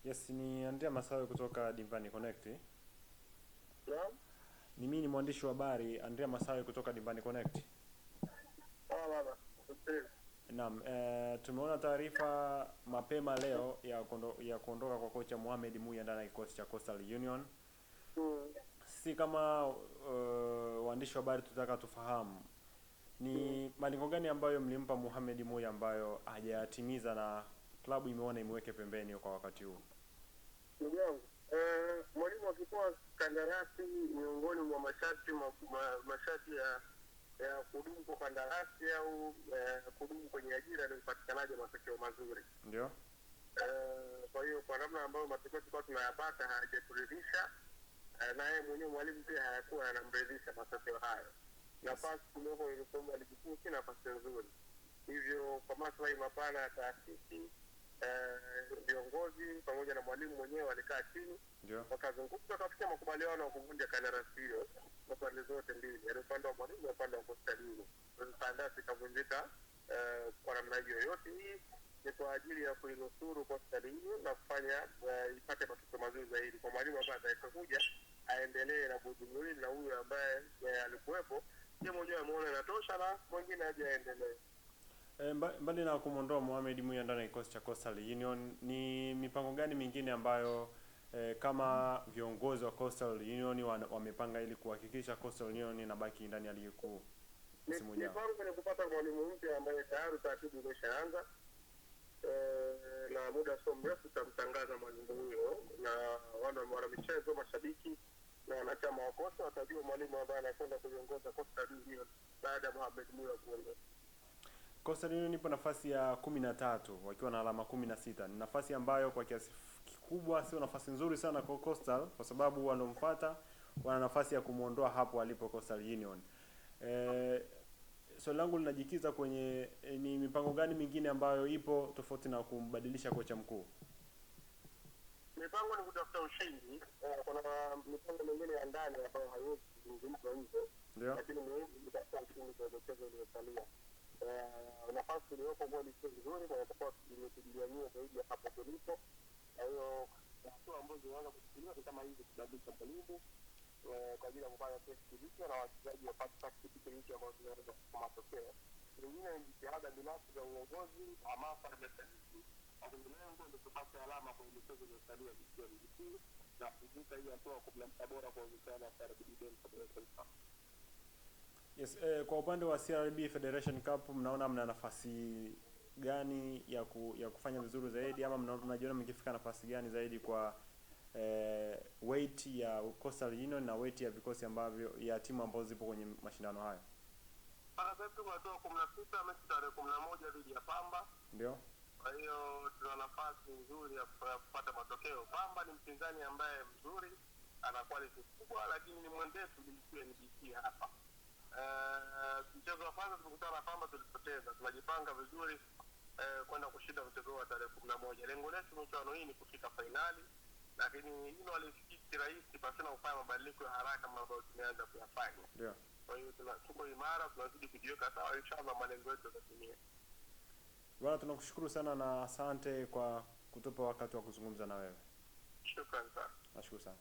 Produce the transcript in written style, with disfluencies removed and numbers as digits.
Yes, ni Andrea Masawe kutoka Dimbani Connect. Naam. Ni mimi, ni mwandishi wa habari Andrea Masawe kutoka Dimbani Connect. Baba. Naam, tumeona taarifa mapema leo ya kuondoka kwa kocha Mohamed Muya ndani ya kikosi cha Coastal Union. Si kama waandishi wa habari tutaka tufahamu ni malengo gani ambayo mlimpa Mohamed Muya ambayo hajayatimiza na klabu imeona imweke pembeni kwa wakati huu? Ndugu yangu, mwalimu akipewa kandarasi miongoni mwa masharti ya kudumu kwa kandarasi au kudumu kwenye ajira ni upatikanaji wa matokeo mazuri. Ndio. Kwa hiyo kwa namna ambayo matokeo tulikuwa tunayapata hayajaturidhisha, na yeye mwenyewe mwalimu pia hayakuwa anamridhisha matokeo hayo. Nafasi kidogo ilikuwa ligi kuu si nafasi nzuri. Hivyo kwa maslahi mapana ya taasisi, viongozi pamoja na mwalimu mwenyewe walikaa chini, wakazungumza, wakafikia makubaliano ya kuvunja kandarasi hiyo kwa pande zote mbili, yaani upande wa mwalimu na upande wa Coastal Union. Kandarasi ikavunjika kwa namna hiyo. Yote hii ni kwa ajili ya kuinusuru Coastal Union na kufanya ipate matokeo mazuri zaidi kwa mwalimu ambaye atakayokuja aendelee na budi na huyu ambaye alikuwepo yeye mwenyewe ameona inatosha na mwingine aje aendelee. Mbali na kumwondoa Mohamed Muya ndani ya kikosi cha Coastal Union, ni mipango gani mingine ambayo kama viongozi wa Coastal Union wamepanga ili kuhakikisha Coastal Union inabaki ndani ya ligi kuu msimu ujao? Mipango ni kupata mwalimu mpya ambaye tayari taratibu imeshaanza, na muda sio mrefu tutamtangaza mwalimu huyo, na wana michezo, mashabiki na wanachama wa Coastal watajua mwalimu ambaye anakwenda kuiongoza Coastal Union baada ya Mohamed Muya kuondoka. Coastal Union ipo nafasi ya 13 wakiwa na alama 16. Ni nafasi ambayo kwa kiasi kikubwa sio nafasi nzuri sana kwa Coastal, kwa sababu wanaomfuata wana nafasi ya kumuondoa hapo alipo Coastal Union. Swali langu linajikiza kwenye ni mipango gani mingine ambayo ipo tofauti na kumbadilisha kocha mkuu? Mipango ni kutafuta ushindi. Kuna mipango mingine ya ndani ambayo haiwezi kuzungumzwa nje. Ndio. Lakini muhimu ni kutafuta ushindi kwa michezo iliyosalia. Nafasi iliyopo kwa ni nzuri na itakuwa imepigania zaidi ya hapo tulipo. Kwa hiyo hatua ambazo zinaanza kuchukuliwa ni kama hizi, kubadilisha mwalimu kwa ajili ya kupata test mpya na wachezaji wapate tactics mpya ambazo zinaweza kupata matokeo. Nyingine ni jitihada binafsi za uongozi, hamasa na mashabiki. Lengo ni kupata alama kwa michezo iliyosalia ya ligi kuu na kuvuka hiyo hatua kwa klabu bora kwa ushindani wa CRB Federation Cup. Yes, kwa upande wa CRB Federation Cup mnaona mna nafasi gani ya kufanya vizuri zaidi, ama mnajiona mkifika nafasi gani zaidi kwa weight ya Coastal Union na weight ya vikosi ambavyo ya timu ambazo zipo kwenye mashindano haya? Sasa tunatoa 16 mechi tarehe 11 dhidi ya Pamba. Ndio. Kwa hiyo tuna nafasi nzuri ya kupata matokeo. Pamba ni mpinzani ambaye mzuri, ana quality kubwa, lakini ni mwenzetu NBC hapa. Mchezo wa kwanza tulikutana na Pamba tulipoteza. Tunajipanga vizuri kwenda kushinda mchezo wa tarehe 11. Lengo letu michuano hii ni kufika finali, lakini hilo halifikiki rahisi pasina kufanya mabadiliko ya haraka kama ambavyo tumeanza kuyafanya. Ndio. Kwa hiyo tuko imara, tunazidi kujiweka sawa, inshallah malengo yetu yatatimia. Bwana, tunakushukuru sana na asante kwa kutupa wakati wa kuzungumza na wewe. Shukrani sana. Nashukuru sana.